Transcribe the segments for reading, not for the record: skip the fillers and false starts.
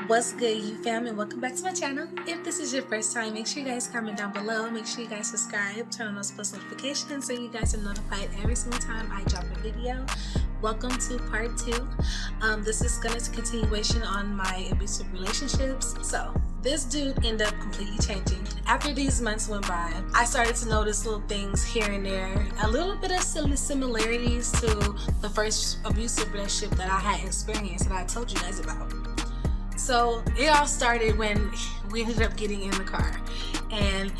What's good, you fam, and welcome back to my channel. If this is your first time, make sure you guys comment down below, make sure you guys subscribe, turn on those post notifications so you guys are notified every single time I drop a video. Welcome to part 2. This is gonna be a continuation on my abusive relationships. So this dude ended up completely changing. After these months went by, I started to notice little things here and there, a little bit of similarities to the first abusive relationship that I had experienced that I told you guys about. So it all started when we ended up getting in the car, and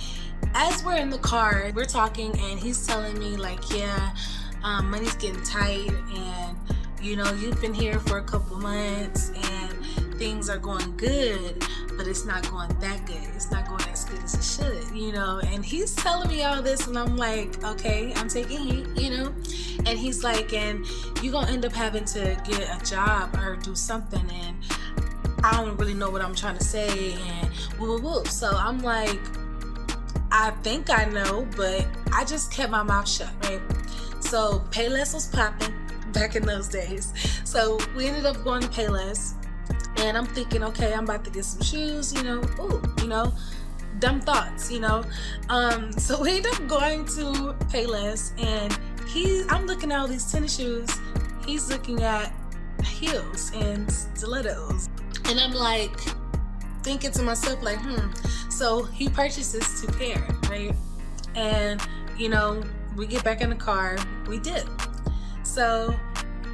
as we're in the car, we're talking, and he's telling me like, yeah, money's getting tight, and you know, you've been here for a couple months and things are going good, but it's not going that good. It's not going as good as it should, you know. And he's telling me all this, and I'm like, okay, I'm taking heat, you know. And he's like, and you're gonna end up having to get a job or do something, and I don't really know what I'm trying to say, and woo woo woo. So I'm like, I think I know, but I just kept my mouth shut, right? So Payless was popping back in those days. So we ended up going to Payless, and I'm thinking, okay, I'm about to get some shoes, you know, ooh, you know, dumb thoughts, you know. So we ended up going to Payless, and I'm looking at all these tennis shoes. He's looking at heels and stilettos. And I'm like thinking to myself like, So he purchases 2 pair, right? And you know, we get back in the car, we dip. So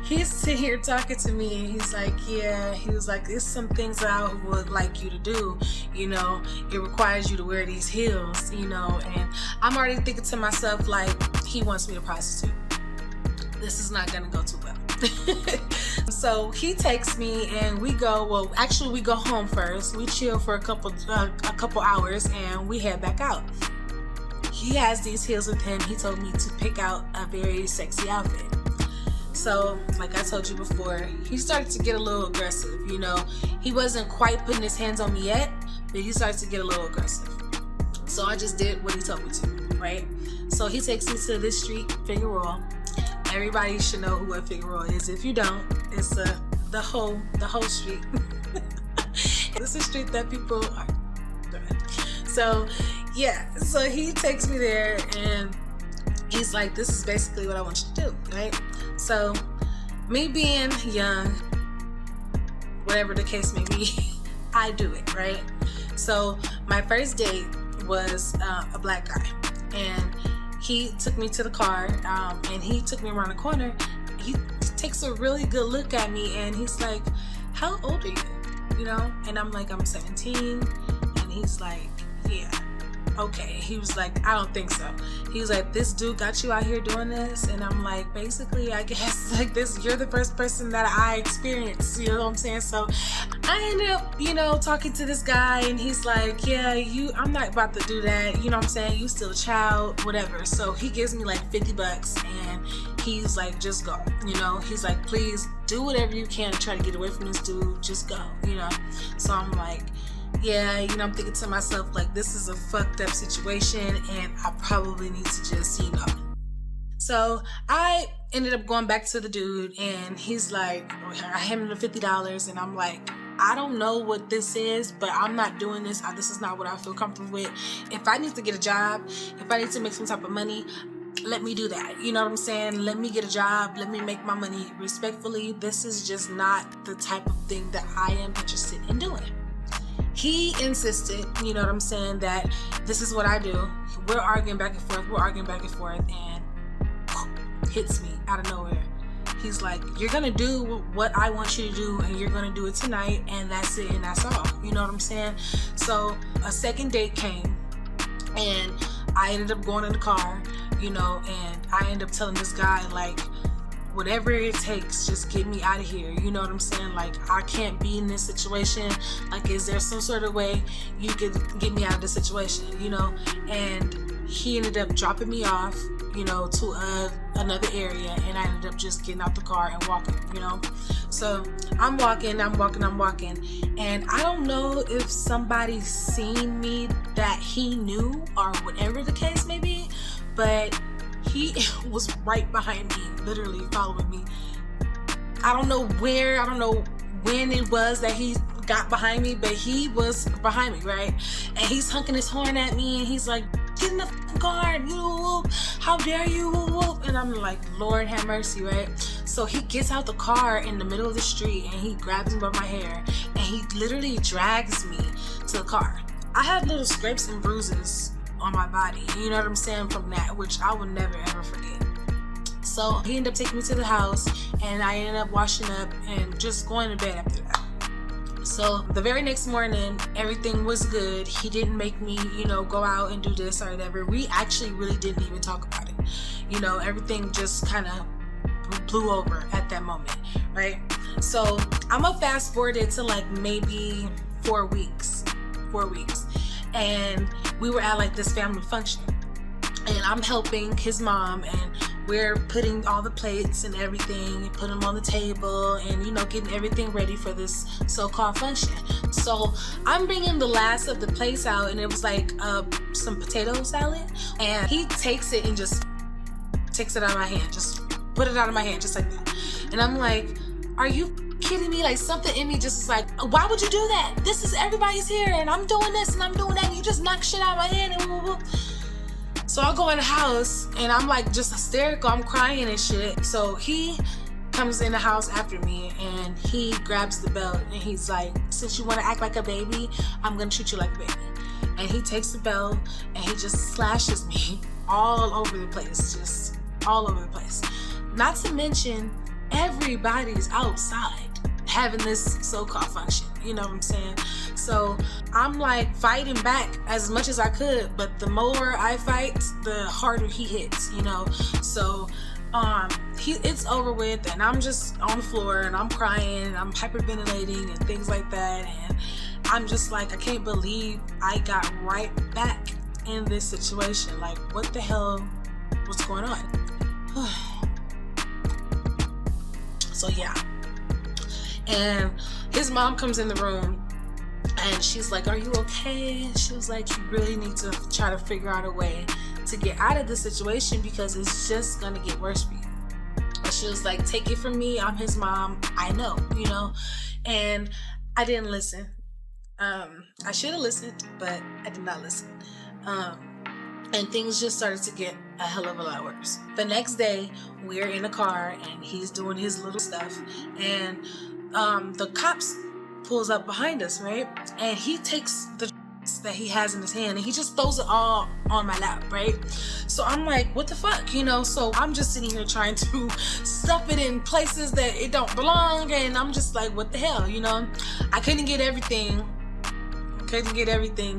he's sitting here talking to me, and he's like, yeah, he was like, there's some things that I would like you to do, you know, it requires you to wear these heels, you know. And I'm already thinking to myself like, he wants me to prostitute. This is not gonna go too well. So he takes me, and we go, well, actually we go home first. We chill for a couple hours, and we head back out. He has these heels with him. He told me to pick out a very sexy outfit. So like I told you before, he started to get a little aggressive, you know. He wasn't quite putting his hands on me yet, but he started to get a little aggressive. So I just did what he told me to, right? So he takes me to this street, Figueroa. Everybody should know what Figueroa is. If you don't, it's the whole street. It's a street that people are. So yeah, so he takes me there, and he's like, this is basically what I want you to do, right? So me being young, whatever the case may be, I do it, right? So my first date was a black guy, and he took me to the car, and he took me around the corner. He takes a really good look at me, and he's like, how old are you? You know? And I'm like, I'm 17. And he's like, yeah, okay. He was like, I don't think so. He was like, this dude got you out here doing this? And I'm like, basically, I guess like this, you're the first person that I experienced, you know what I'm saying? So I ended up, you know, talking to this guy, and he's like, yeah, I'm not about to do that, you know what I'm saying? You still a child, whatever. So he gives me like $50, and he's like, just go, you know? He's like, please do whatever you can to try to get away from this dude, just go, you know? So I'm like, yeah, you know, I'm thinking to myself like, this is a fucked up situation, and I probably need to just, you know. So I ended up going back to the dude, and he's like, I hand him the $50, and I'm like, I don't know what this is, but I'm not doing this. This is not what I feel comfortable with. If I need to get a job, if I need to make some type of money, let me do that. You know what I'm saying? Let me get a job. Let me make my money respectfully. This is just not the type of thing that I am interested in doing. He insisted, you know what I'm saying, that this is what I do. We're arguing back and forth, and hits me out of nowhere. He's like, you're gonna do what I want you to do, and you're gonna do it tonight, and that's it, and that's all. You know what I'm saying? So a second date came, and I ended up going in the car, you know, and I ended up telling this guy like, whatever it takes, just get me out of here. You know what I'm saying? Like, I can't be in this situation. Like, is there some sort of way you could get me out of this situation, you know? And he ended up dropping me off, you know, to another area, and I ended up just getting out the car and walking, you know? So I'm walking, and I don't know if somebody seen me that he knew or whatever the case may be, but he was right behind me, literally following me. I don't know when it was that he got behind me, but he was behind me, right? And he's honking his horn at me, and he's like, get in the car, you, how dare you, and I'm like, Lord have mercy, right? So he gets out the car in the middle of the street, and he grabs me by my hair, and he literally drags me to the car. I had little scrapes and bruises on my body, you know what I'm saying, from that, which I will never ever forget. So he ended up taking me to the house, and I ended up washing up and just going to bed after that. So the very next morning, everything was good. He didn't make me, go out and do this or whatever. We actually really didn't even talk about it. Everything just kind of blew over at that moment, right? So I'm gonna fast forward it to like maybe 4 weeks. And we were at like this family function, and I'm helping his mom, and we're putting all the plates and everything, putting them on the table, and getting everything ready for this so-called function. So I'm bringing the last of the plates out, and it was like some potato salad, and he takes it and just takes it out of my hand, just put it out of my hand, just like that. And I'm like, are you kidding me? Like, something in me just is like, why would you do that? This is, everybody's here, and I'm doing this and I'm doing that, and you just knock shit out of my hand, and woo, woo. So I go in the house, and I'm like just hysterical, I'm crying and shit. So he comes in the house after me, and he grabs the belt, and he's like, since you want to act like a baby, I'm gonna treat you like a baby. And he takes the belt, and he just slashes me all over the place, just all over the place. Not to mention, everybody's outside having this so-called function, you know what I'm saying? So I'm like fighting back as much as I could, but the more I fight, the harder he hits, So it's over with, and I'm just on the floor, and I'm crying, and I'm hyperventilating and things like that, and I'm just like, I can't believe I got right back in this situation. Like, what the hell was going on? So yeah. And his mom comes in the room, and she's like, are you okay? She was like, you really need to try to figure out a way to get out of this situation, because it's just gonna get worse for you. And she was like, take it from me, I'm his mom, I know, And I didn't listen. I should have listened, but I did not listen. And things just started to get a hell of a lot worse. The next day, we're in a car, and he's doing his little stuff, and the cops pulls up behind us, right? And he takes the that he has in his hand, and he just throws it all on my lap, right? So I'm like, what the fuck, So I'm just sitting here trying to stuff it in places that it don't belong, and I'm just like, what the hell, I couldn't get everything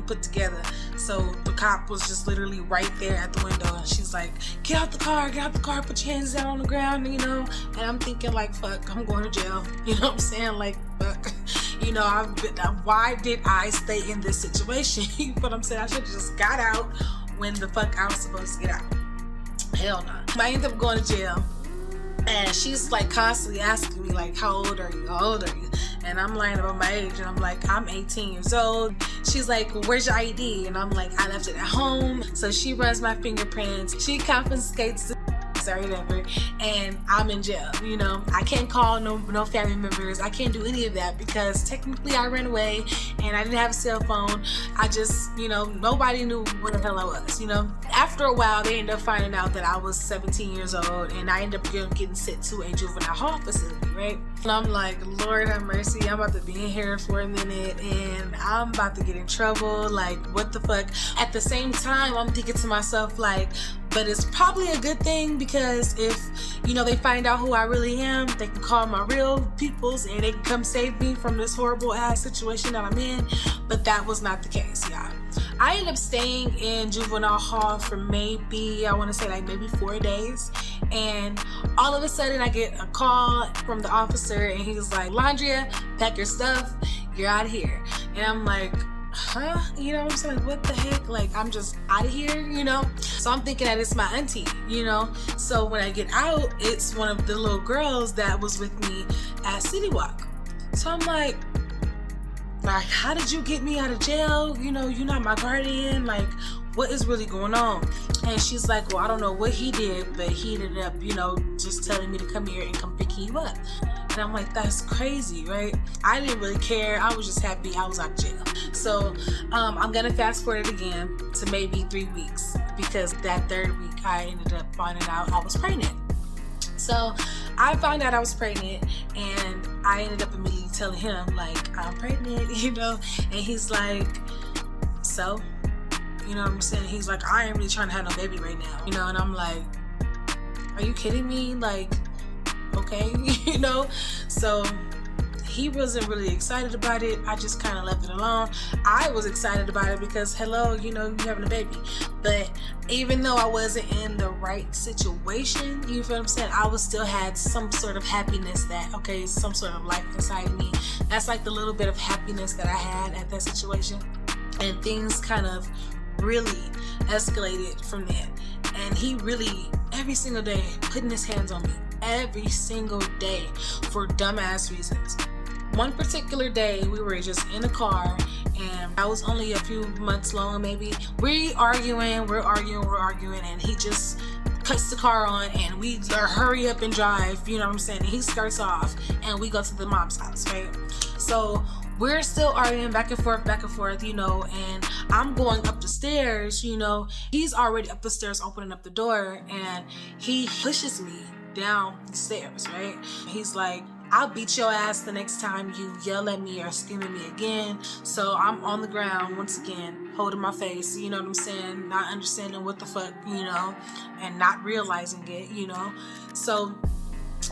put together. So the cop was just literally right there at the window, and she's like, get out the car, put your hands down on the ground, and I'm thinking like, fuck, I'm going to jail, you know what I'm saying? Like, fuck, why did I stay in this situation? You know what I'm saying? I should have just got out when the fuck I was supposed to get out. Hell no. I ended up going to jail, and she's like constantly asking me like, how old are you? And I'm lying about my age, and I'm like, I'm 18 years old. She's like, well, where's your ID? And I'm like, I left it at home. So she runs my fingerprints, she confiscates the or whatever, and I'm in jail. I can't call no family members, I can't do any of that, because technically I ran away, and I didn't have a cell phone. I just, nobody knew where the hell I was. After a while, they ended up finding out that I was 17 years old, and I ended up getting sent to a juvenile hall facility, right? And I'm like, Lord have mercy, I'm about to be in here for a minute, and I'm about to get in trouble. Like, what the fuck? At the same time, I'm thinking to myself like, but it's probably a good thing, because if they find out who I really am, they can call my real peoples, and they can come save me from this horrible ass situation that I'm in. But that was not the case, y'all. I ended up staying in juvenile hall for maybe 4 days, and all of a sudden I get a call from the officer, and he's like, Landria, pack your stuff, you're out of here. And I'm like, huh? I'm just like, what the heck? Like, I'm just out of here, So I'm thinking that it's my auntie, So when I get out, it's one of the little girls that was with me at City Walk. So I'm like, how did you get me out of jail? You're not my guardian. Like, what is really going on? And she's like, well, I don't know what he did, but he ended up, just telling me to come here and come pick you up. And I'm like, that's crazy, right? I didn't really care. I was just happy I was out of jail. So I'm gonna fast forward again to maybe 3 weeks, because that third week I ended up finding out I was pregnant. So I found out I was pregnant, and I ended up immediately telling him, like, I'm pregnant, you know? And he's like, so? You know what I'm saying? He's like, I ain't really trying to have no baby right now, you know? And I'm like, are you kidding me? Like, okay, you know? So he wasn't really excited about it. I just kind of left it alone. I was excited about it because, hello, you know, you having a baby. But even though I wasn't in the right situation, you feel what I'm saying, I was still had some sort of happiness that, okay, some sort of life inside of me. That's like the little bit of happiness that I had at that situation. And things kind of really escalated from there. And he really, every single day, putting his hands on me. Every single day for dumbass reasons. One particular day, we were just in a car, and I was only a few months long, maybe. We're arguing, and he just cuts the car on, and we hurry up and drive, you know what I'm saying? And he skirts off, and we go to the mom's house, right? So we're still arguing back and forth, you know, and I'm going up the stairs, you know. He's already up the stairs opening up the door, and he pushes me down the stairs, right? He's like, I'll beat your ass the next time you yell at me or scream at me again. So I'm on the ground once again, holding my face, you know what I'm saying? Not understanding what the fuck, you know, and not realizing it, you know. So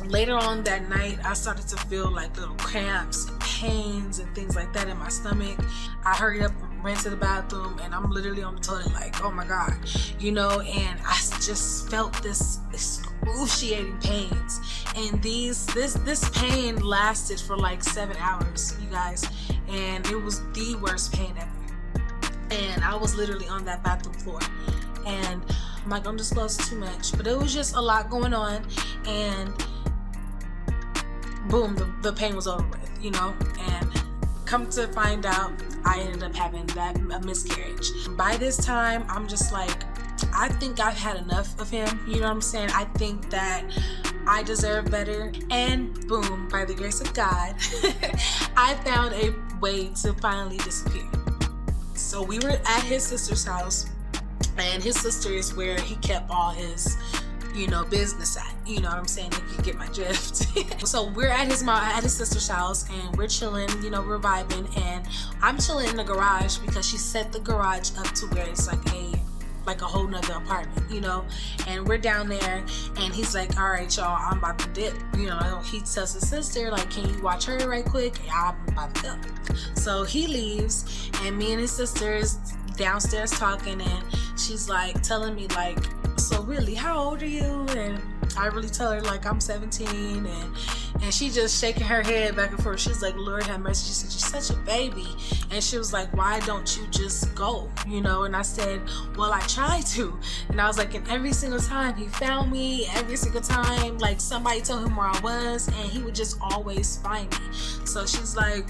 later on that night, I started to feel like little cramps and pains and things like that in my stomach. I hurried up, ran to the bathroom, and I'm literally on the toilet like, oh my God, you know, and I just felt this excruciating pains. And this pain lasted for like 7 hours, you guys, and it was the worst pain ever. And I was literally on that bathroom floor, and I'm not gonna disclose too much, but it was just a lot going on, and boom, the pain was over with, you know. And come to find out, I ended up having a miscarriage. By this time, I'm just like, I think I've had enough of him, you know what I'm saying? I think that I deserve better. And boom, by the grace of God, I found a way to finally disappear. So we were at his sister's house, and his sister is where he kept all his, you know, business at, you know what I'm saying, if you get my drift. So we're at his sister's house, and we're chilling, you know, we're vibing, and I'm chilling in the garage because she set the garage up to where it's like a whole nother apartment, you know. And we're down there, and he's like, all right, y'all, I'm about to dip, you know. He tells his sister, like, can you watch her right quick? Yeah, I'm about to go. So he leaves, and me and his sister is downstairs talking, and she's like telling me, like, so really, how old are you? And I really tell her, like, I'm 17, and she just shaking her head back and forth. She's like, Lord have mercy. She said, you're such a baby. And she was like, why don't you just go, you know? And I said, well, I tried to. And I was like, and every single time he found me, every single time, like, somebody told him where I was, and he would just always find me. So she's like,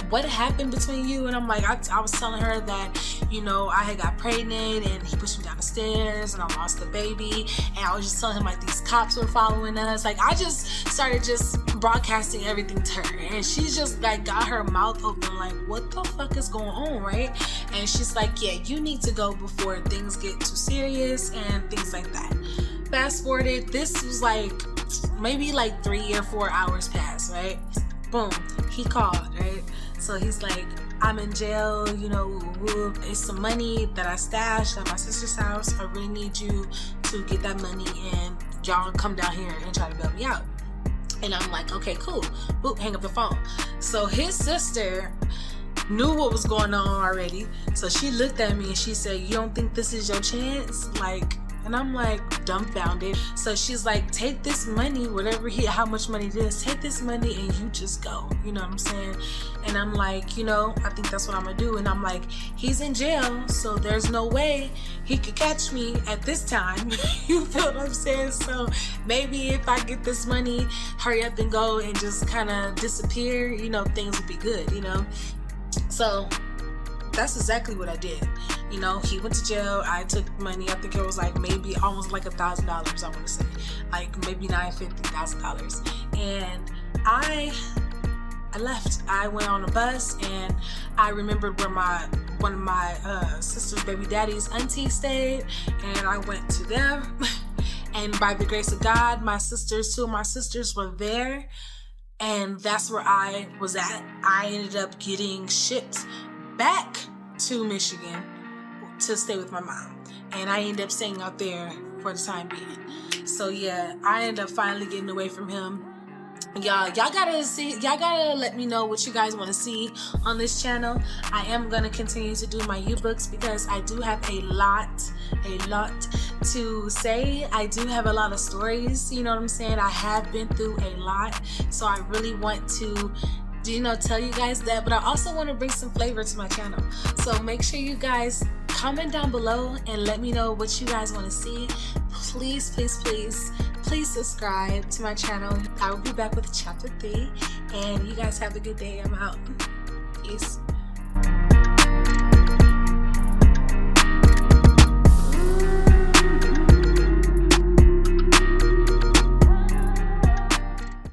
what happened between you? And I'm like, I was telling her that, you know, I had got pregnant, and he pushed me down the stairs, and I lost the baby, and I was just telling him, like, these cops were following us. Like, I just started just broadcasting everything to her, and she's just like got her mouth open like, what the fuck is going on, right? And she's like, yeah, you need to go before things get too serious and things like that. Fast forwarded, this was like maybe like 3 or 4 hours passed, right? Boom, he called, right? So he's like, I'm in jail, you know, it's some money that I stashed at my sister's house. I really need you to get that money, and y'all come down here and try to bail me out. And I'm like, okay, cool. Boop, hang up the phone. So his sister knew what was going on already. So she looked at me and she said, you don't think this is your chance? Like, and I'm like dumbfounded. So she's like, take this money, how much money it is, take this money and you just go. You know what I'm saying? And I'm like, you know, I think that's what I'm gonna do. And I'm like, he's in jail, so there's no way he could catch me at this time. You feel what I'm saying? So maybe if I get this money, hurry up and go and just kind of disappear, you know, things would be good, you know? So that's exactly what I did. You know, he went to jail. I took money. I think it was like maybe almost like $1,000. I want to say like maybe $950,000. And I left. I went on a bus, and I remembered where one of my sister's baby daddy's auntie stayed, and I went to them. And by the grace of God, two of my sisters were there, and that's where I was at. I ended up getting shipped back to Michigan to stay with my mom, and I ended up staying out there for the time being. So yeah, I ended up finally getting away from him. Y'all gotta let me know what you guys want to see on this channel. I am gonna continue to do my YouBooks because I do have a lot to say. I do have a lot of stories, you know what I'm saying? I have been through a lot, so I really want to tell you guys that, but I also want to bring some flavor to my channel. So make sure you guys comment down below and let me know what you guys want to see. Please subscribe to my channel. I will be back with chapter 3, and you guys have a good day. I'm out. Peace.